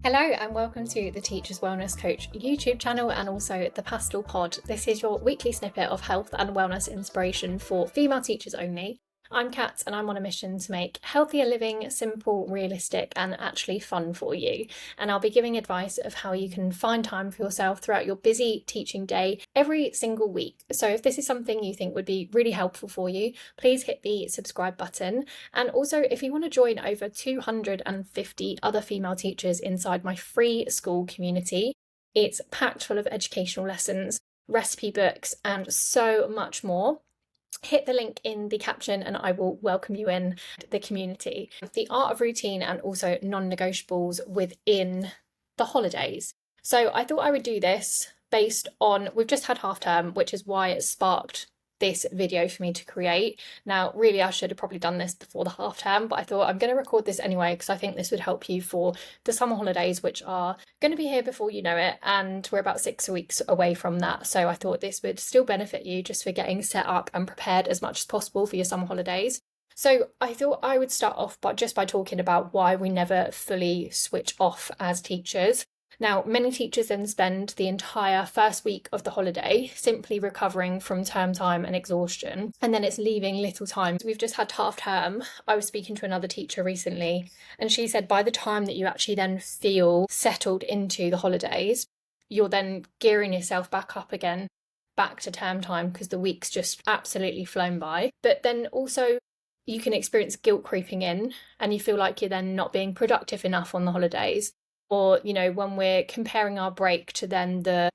Hello and welcome to the Teachers Wellness Coach YouTube channel and also the Pastel Pod. This is your weekly snippet of health and wellness inspiration for female teachers only. I'm Kat and I'm on a mission to make healthier living simple, realistic and actually fun for you. And I'll be giving advice of how you can find time for yourself throughout your busy teaching day every single week. So if this is something you think would be really helpful for you, please hit the subscribe button. And also if you want to join over 250 other female teachers inside my free school community, it's packed full of educational lessons, recipe books and so much more. Hit the link in the caption and I will welcome you in the community. The art of routine and also non-negotiables within the holidays. So I thought I would do this based on, we've just had half term, which is why it sparked this video for me to create. Now, really, I should have probably done this before the half term, but I thought I'm going to record this anyway because I think this would help you for the summer holidays, which are going to be here before you know it, and we're about 6 weeks away from that. So I thought this would still benefit you just for getting set up and prepared as much as possible for your summer holidays. So I thought I would start off just by talking about why we never fully switch off as teachers. Now, many teachers then spend the entire first week of the holiday simply recovering from term time and exhaustion, and then it's leaving little time. We've just had half term. I was speaking to another teacher recently, and she said by the time that you actually then feel settled into the holidays, you're then gearing yourself back up again, back to term time, because the week's just absolutely flown by. But then also you can experience guilt creeping in, and you feel like you're then not being productive enough on the holidays. Or, when we're comparing our break to then the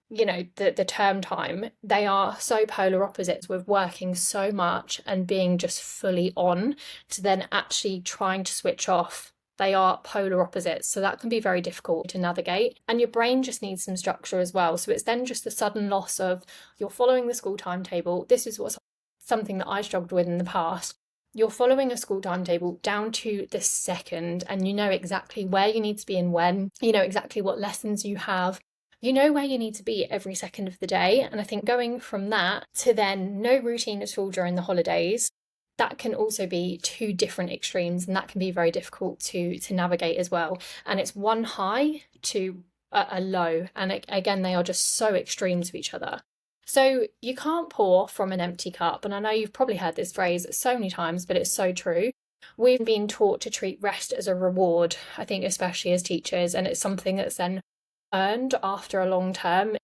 term time, they are so polar opposites, with working so much and being just fully on to then actually trying to switch off. They are polar opposites. So that can be very difficult to navigate. And your brain just needs some structure as well. So it's then just the sudden loss of, you're following the school timetable. This is something that I struggled with in the past. You're following a school timetable down to the second, and you know exactly where you need to be and when, you know exactly what lessons you have, you know where you need to be every second of the day. And I think going from that to then no routine at all during the holidays, that can also be two different extremes, and that can be very difficult to navigate as well. And it's one high to a low, and again, they are just so extreme to each other. So you can't pour from an empty cup. And I know you've probably heard this phrase so many times, but it's so true. We've been taught to treat rest as a reward, I think, especially as teachers. And it's something that's then earned after a long term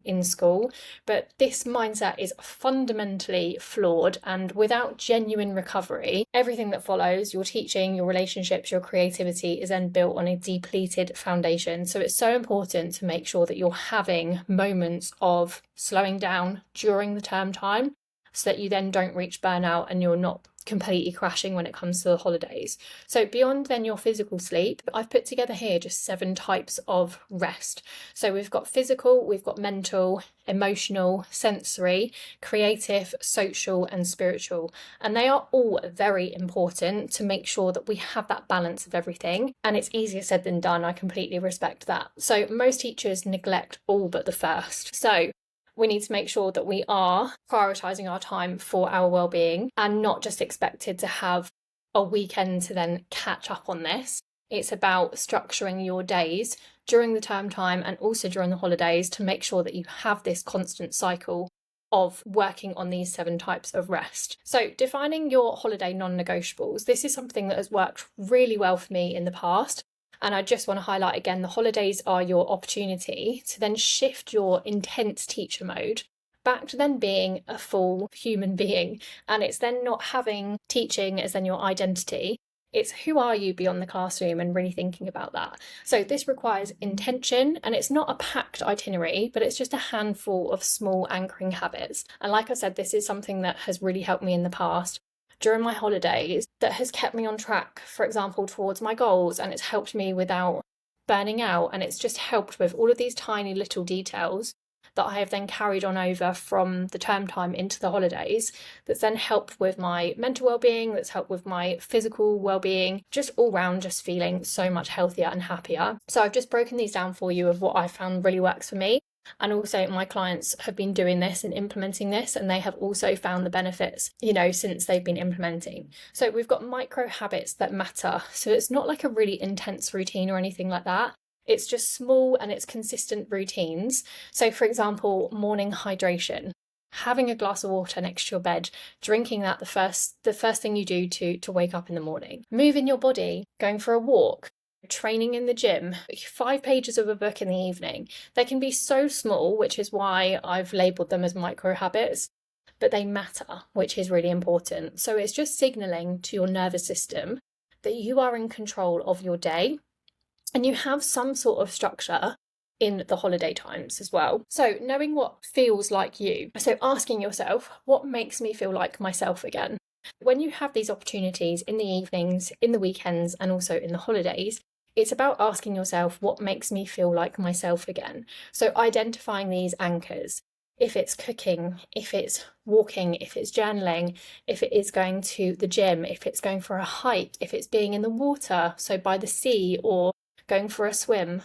in school. But this mindset is fundamentally flawed, and without genuine recovery, everything that follows, your teaching, your relationships, your creativity, is then built on a depleted foundation. So it's so important to make sure that you're having moments of slowing down during the term time, so that you then don't reach burnout and you're not completely crashing when it comes to the holidays. So beyond then your physical sleep, I've put together here just 7 types of rest. So we've got physical, we've got mental, emotional, sensory, creative, social and spiritual. And they are all very important to make sure that we have that balance of everything. And it's easier said than done. I completely respect that. So most teachers neglect all but the first. So we need to make sure that we are prioritising our time for our well-being and not just expected to have a weekend to then catch up on this. It's about structuring your days during the term time and also during the holidays to make sure that you have this constant cycle of working on these 7 types of rest. So defining your holiday non-negotiables, this is something that has worked really well for me in the past. And I just want to highlight again, the holidays are your opportunity to then shift your intense teacher mode back to then being a full human being. And it's then not having teaching as then your identity. It's who are you beyond the classroom, and really thinking about that. So this requires intention, and it's not a packed itinerary, but it's just a handful of small anchoring habits. And like I said, this is something that has really helped me in the past during my holidays, that has kept me on track, for example, towards my goals, and it's helped me without burning out. And it's just helped with all of these tiny little details that I have then carried on over from the term time into the holidays, that's then helped with my mental well-being, that's helped with my physical well-being, just all round just feeling so much healthier and happier. So I've just broken these down for you of what I found really works for me. And also my clients have been doing this and implementing this, and they have also found the benefits, since they've been implementing. So we've got micro habits that matter. So it's not like a really intense routine or anything like that. It's just small and it's consistent routines. So for example, morning hydration, having a glass of water next to your bed, drinking that the first thing you do to wake up in the morning. Moving your body, going for a walk, training in the gym, 5 pages of a book in the evening. They can be so small, which is why I've labeled them as micro habits, but they matter, which is really important. So it's just signaling to your nervous system that you are in control of your day and you have some sort of structure in the holiday times as well. So knowing what feels like you. So asking yourself, what makes me feel like myself again? When you have these opportunities in the evenings, in the weekends, and also in the holidays, it's about asking yourself, what makes me feel like myself again? So identifying these anchors. If it's cooking, if it's walking, if it's journaling, if it is going to the gym, if it's going for a hike, if it's being in the water, so by the sea, or going for a swim,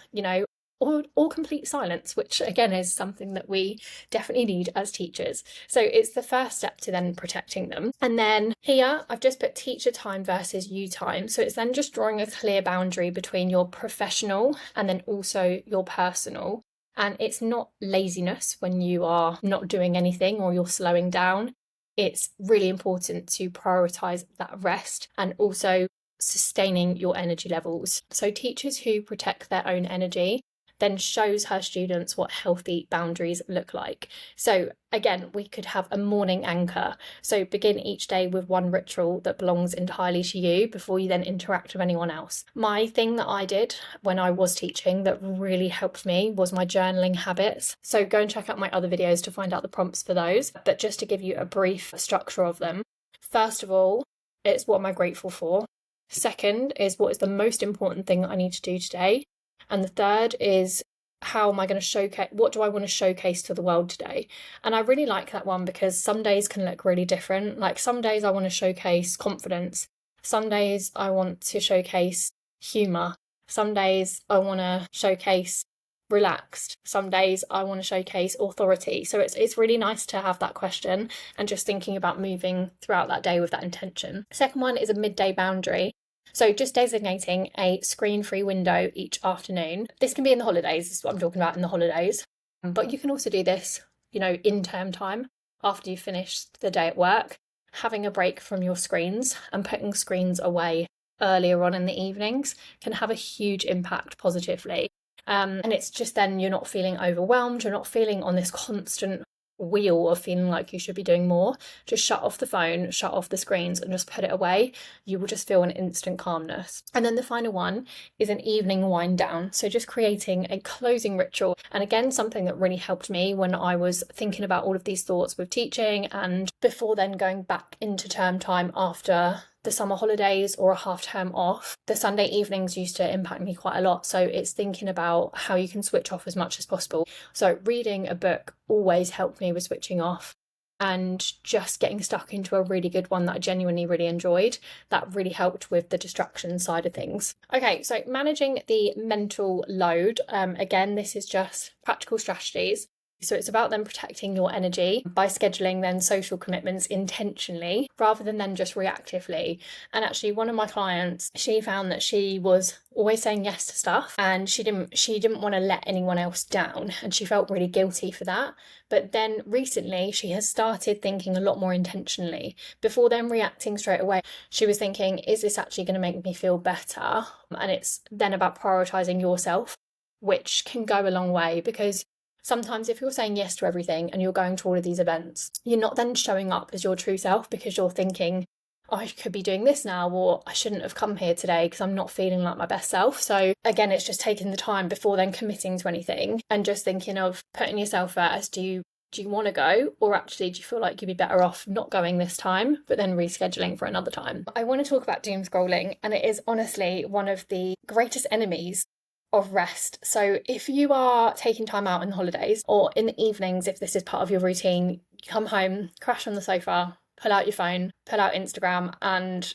or complete silence, which again is something that we definitely need as teachers. So it's the first step to then protecting them. And then here I've just put teacher time versus you time. So it's then just drawing a clear boundary between your professional and then also your personal. And it's not laziness when you are not doing anything or you're slowing down. It's really important to prioritize that rest and also sustaining your energy levels. So teachers who protect their own energy then shows her students what healthy boundaries look like. So again, we could have a morning anchor. So begin each day with one ritual that belongs entirely to you before you then interact with anyone else. My thing that I did when I was teaching that really helped me was my journaling habits. So go and check out my other videos to find out the prompts for those. But just to give you a brief structure of them. First of all, it's what am I grateful for? Second is what is the most important thing that I need to do today? And the third is how am I going to showcase, what do I want to showcase to the world today? And I really like that one because some days can look really different. Like some days I want to showcase confidence. Some days I want to showcase humour. Some days I want to showcase relaxed. Some days I want to showcase authority. So it's really nice to have that question and just thinking about moving throughout that day with that intention. Second one is a midday boundary. So just designating a screen-free window each afternoon. This can be in the holidays, this is what I'm talking about in the holidays. But you can also do this, in term time, after you've finished the day at work, having a break from your screens and putting screens away earlier on in the evenings can have a huge impact positively. And it's just then you're not feeling overwhelmed, you're not feeling on this constant wheel of feeling like you should be doing more. Just shut off the phone, shut off the screens and just put it away. You will just feel an instant calmness. And then the final one is an evening wind down. So just creating a closing ritual. And again, something that really helped me when I was thinking about all of these thoughts with teaching and before then going back into term time after the summer holidays or a half term off. The Sunday evenings used to impact me quite a lot. So it's thinking about how you can switch off as much as possible. So reading a book always helped me with switching off and just getting stuck into a really good one that I genuinely really enjoyed. That really helped with the distraction side of things. Okay, so managing the mental load. Again, this is just practical strategies. So it's about then protecting your energy by scheduling then social commitments intentionally rather than then just reactively. And actually one of my clients, she found that she was always saying yes to stuff and she didn't want to let anyone else down and she felt really guilty for that. But then recently she has started thinking a lot more intentionally. Before then reacting straight away, she was thinking, is this actually going to make me feel better? And it's then about prioritizing yourself, which can go a long way because sometimes if you're saying yes to everything and you're going to all of these events, you're not then showing up as your true self because you're thinking, oh, I could be doing this now, or I shouldn't have come here today because I'm not feeling like my best self. So again, it's just taking the time before then committing to anything and just thinking of putting yourself first. Do you want to go, or actually do you feel like you'd be better off not going this time but then rescheduling for another time? I want to talk about doom scrolling, and it is honestly one of the greatest enemies of rest. So if you are taking time out in the holidays or in the evenings, if this is part of your routine, you come home, crash on the sofa, pull out your phone, pull out Instagram, and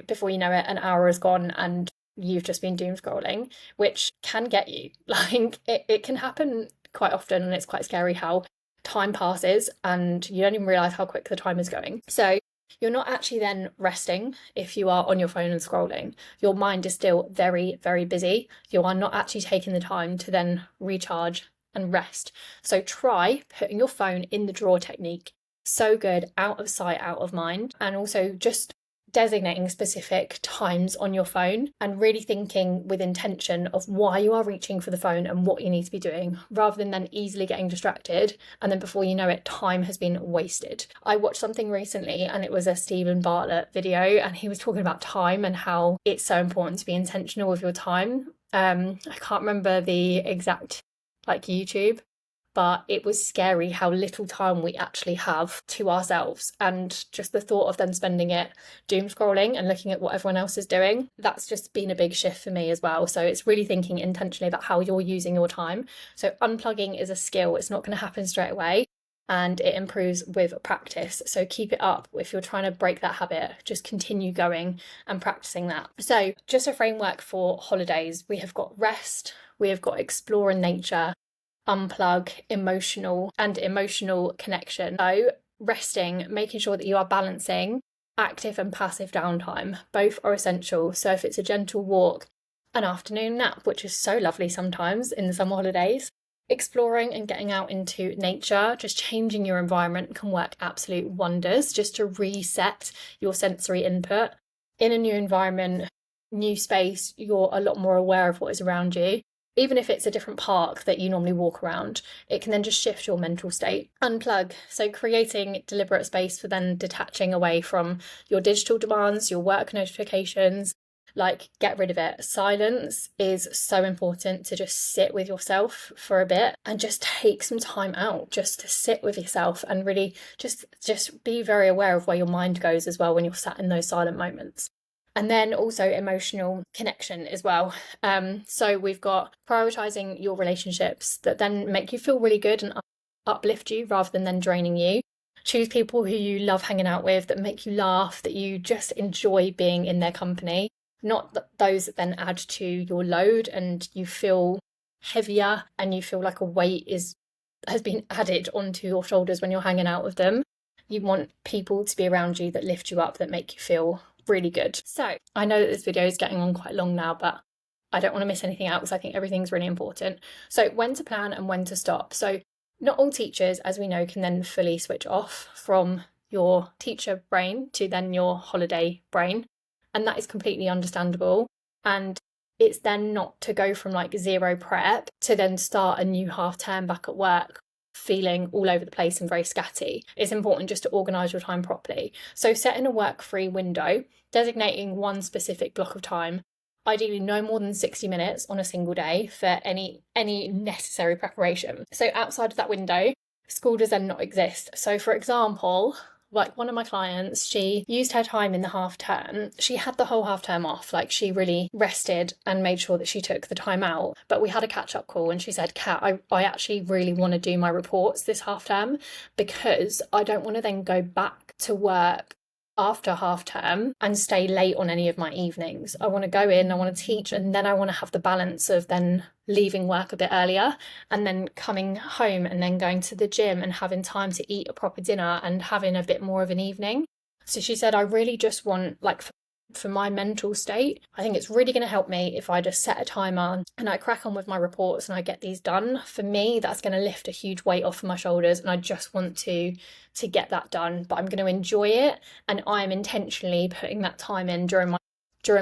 before you know it, an hour is gone and you've just been doom scrolling, which can get you. Like it can happen quite often, and it's quite scary how time passes and you don't even realize how quick the time is going. So You're not actually then resting if you are on your phone and scrolling. Your mind is still very, very busy. You are not actually taking the time to then recharge and rest. So try putting your phone in the drawer technique. So good, out of sight, out of mind. And also just designating specific times on your phone and really thinking with intention of why you are reaching for the phone and what you need to be doing, rather than then easily getting distracted and then before you know it, time has been wasted. I watched something recently and it was a Stephen Bartlett video, and he was talking about time and how it's so important to be intentional with your time. I can't remember the exact YouTube, but it was scary how little time we actually have to ourselves, and just the thought of then spending it doom scrolling and looking at what everyone else is doing, that's just been a big shift for me as well. So it's really thinking intentionally about how you're using your time. So unplugging is a skill, it's not going to happen straight away, and it improves with practice. So keep it up. If you're trying to break that habit, just continue going and practicing that. So just a framework for holidays: we have got rest, we have got explore in nature, unplug, emotional connection. So resting, making sure that you are balancing active and passive downtime. Both are essential. So if it's a gentle walk, an afternoon nap, which is so lovely sometimes in the summer holidays, exploring and getting out into nature, just changing your environment can work absolute wonders just to reset your sensory input. In a new environment, new space, you're a lot more aware of what is around you. Even if it's a different park that you normally walk around, it can then just shift your mental state. Unplug, so creating deliberate space for then detaching away from your digital demands, your work notifications, get rid of it. Silence is so important, to just sit with yourself for a bit and just take some time out just to sit with yourself and really just be very aware of where your mind goes as well when you're sat in those silent moments. And then also emotional connection as well. So we've got prioritizing your relationships that then make you feel really good and uplift you rather than then draining you. Choose people who you love hanging out with, that make you laugh, that you just enjoy being in their company, not those that then add to your load and you feel heavier and you feel like a weight has been added onto your shoulders when you're hanging out with them. You want people to be around you that lift you up, that make you feel really good. So I know that this video is getting on quite long now, but I don't want to miss anything out because I think everything's really important. So when to plan and when to stop. So not all teachers, as we know, can then fully switch off from your teacher brain to then your holiday brain, and that is completely understandable. And it's then not to go from zero prep to then start a new half term back at work feeling all over the place and very scatty. It's important just to organise your time properly. So setting a work-free window, designating one specific block of time, ideally no more than 60 minutes on a single day for any necessary preparation. So outside of that window, school does then not exist. So for example, one of my clients, she used her time in the half term. She had the whole half term off. She really rested and made sure that she took the time out. But we had a catch up call and she said, Kat, I actually really want to do my reports this half term because I don't want to then go back to work after half term and stay late on any of my evenings. I want to go in, I want to teach, and then I want to have the balance of then leaving work a bit earlier and then coming home and then going to the gym and having time to eat a proper dinner and having a bit more of an evening. So she said, I really just want, for my mental state, I think it's really going to help me if I just set a timer and I crack on with my reports and I get these done. For me, that's going to lift a huge weight off of my shoulders, and I just want to get that done, but I'm going to enjoy it, and I'm intentionally putting that time in during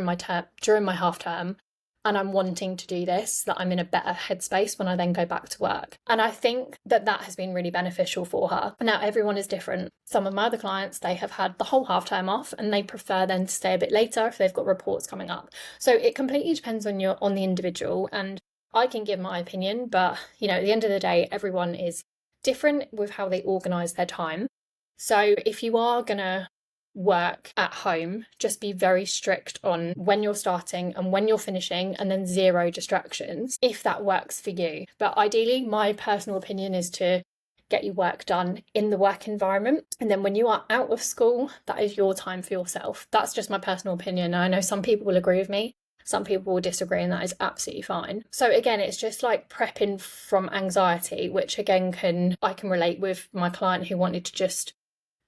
my half term, and I'm wanting to do this so that I'm in a better headspace when I then go back to work. And I think that has been really beneficial for her. Now, everyone is different. Some of my other clients, they have had the whole half term off and they prefer then to stay a bit later if they've got reports coming up. So it completely depends on the individual, and I can give my opinion, but at the end of the day, everyone is different with how they organise their time. So if you are gonna work at home, just be very strict on when you're starting and when you're finishing, and then zero distractions if that works for you. But ideally, my personal opinion is to get your work done in the work environment, and then when you are out of school, that is your time for yourself. That's just my personal opinion. I know some people will agree with me, some people will disagree, and that is absolutely fine. So again, it's just prepping from anxiety, which again I can relate with my client who wanted to just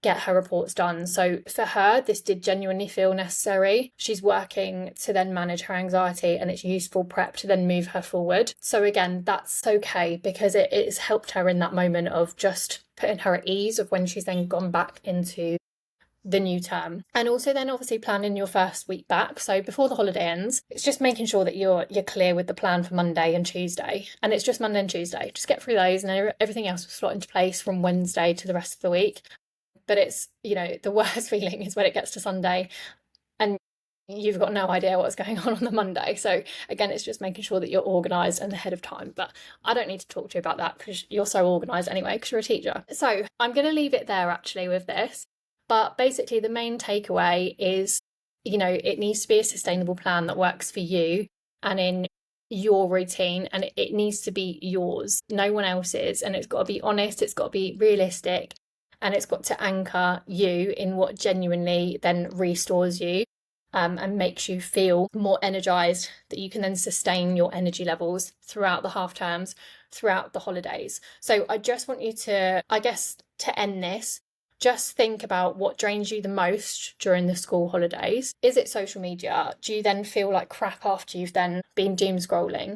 get her reports done. So for her, this did genuinely feel necessary. She's working to then manage her anxiety, and it's useful prep to then move her forward. So again, that's okay, because it's helped her in that moment of just putting her at ease of when she's then gone back into the new term. And also then obviously planning your first week back. So before the holiday ends, it's just making sure that you're clear with the plan for Monday and Tuesday. And it's just Monday and Tuesday. Just get through those, and everything else will slot into place from Wednesday to the rest of the week. But it's, the worst feeling is when it gets to Sunday and you've got no idea what's going on the Monday. So again, it's just making sure that you're organised and ahead of time. But I don't need to talk to you about that because you're so organised anyway, because you're a teacher. So I'm going to leave it there actually with this. But basically the main takeaway is, it needs to be a sustainable plan that works for you and in your routine, and it needs to be yours, no one else's. And it's got to be honest, it's got to be realistic, and it's got to anchor you in what genuinely then restores you and makes you feel more energised, that you can then sustain your energy levels throughout the half terms, throughout the holidays. So I just want you to, to end this, just think about what drains you the most during the school holidays. Is it social media? Do you then feel like crap after you've then been doom scrolling?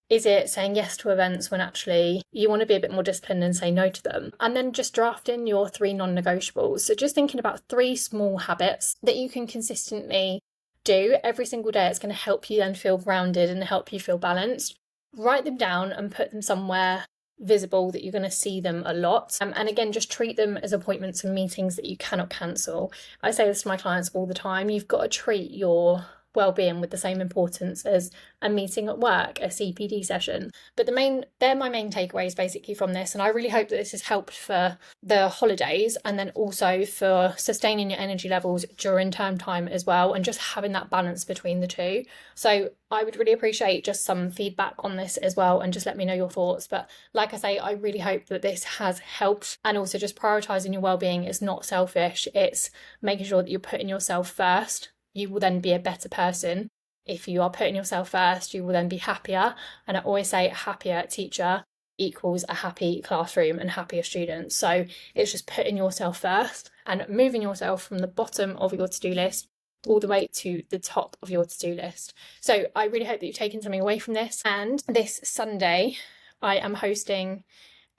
Is it saying yes to events when actually you want to be a bit more disciplined and say no to them? And then just draft in your 3 non-negotiables. So just thinking about 3 small habits that you can consistently do every single day. It's going to help you then feel grounded and help you feel balanced. Write them down and put them somewhere visible that you're going to see them a lot. And again, just treat them as appointments and meetings that you cannot cancel. I say this to my clients all the time. You've got to treat your well-being with the same importance as a meeting at work, a CPD session. But they're my main takeaways basically from this, and I really hope that this has helped for the holidays and then also for sustaining your energy levels during term time as well, and just having that balance between the two. So I would really appreciate just some feedback on this as well, and just let me know your thoughts. But like I say, I really hope that this has helped, and also just prioritising your well-being is not selfish, it's making sure that you're putting yourself first. You will then be a better person. If you are putting yourself first, you will then be happier. And I always say a happier teacher equals a happy classroom and happier students. So it's just putting yourself first and moving yourself from the bottom of your to-do list all the way to the top of your to-do list. So I really hope that you've taken something away from this. And this Sunday, I am hosting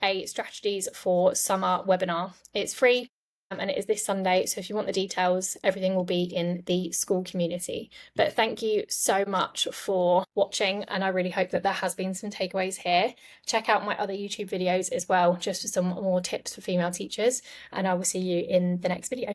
a strategies for summer webinar. It's free. And it is this Sunday, so if you want the details, everything will be in the school community. But thank you so much for watching, and I really hope that there has been some takeaways here. Check out my other YouTube videos as well, just for some more tips for female teachers, and I will see you in the next video.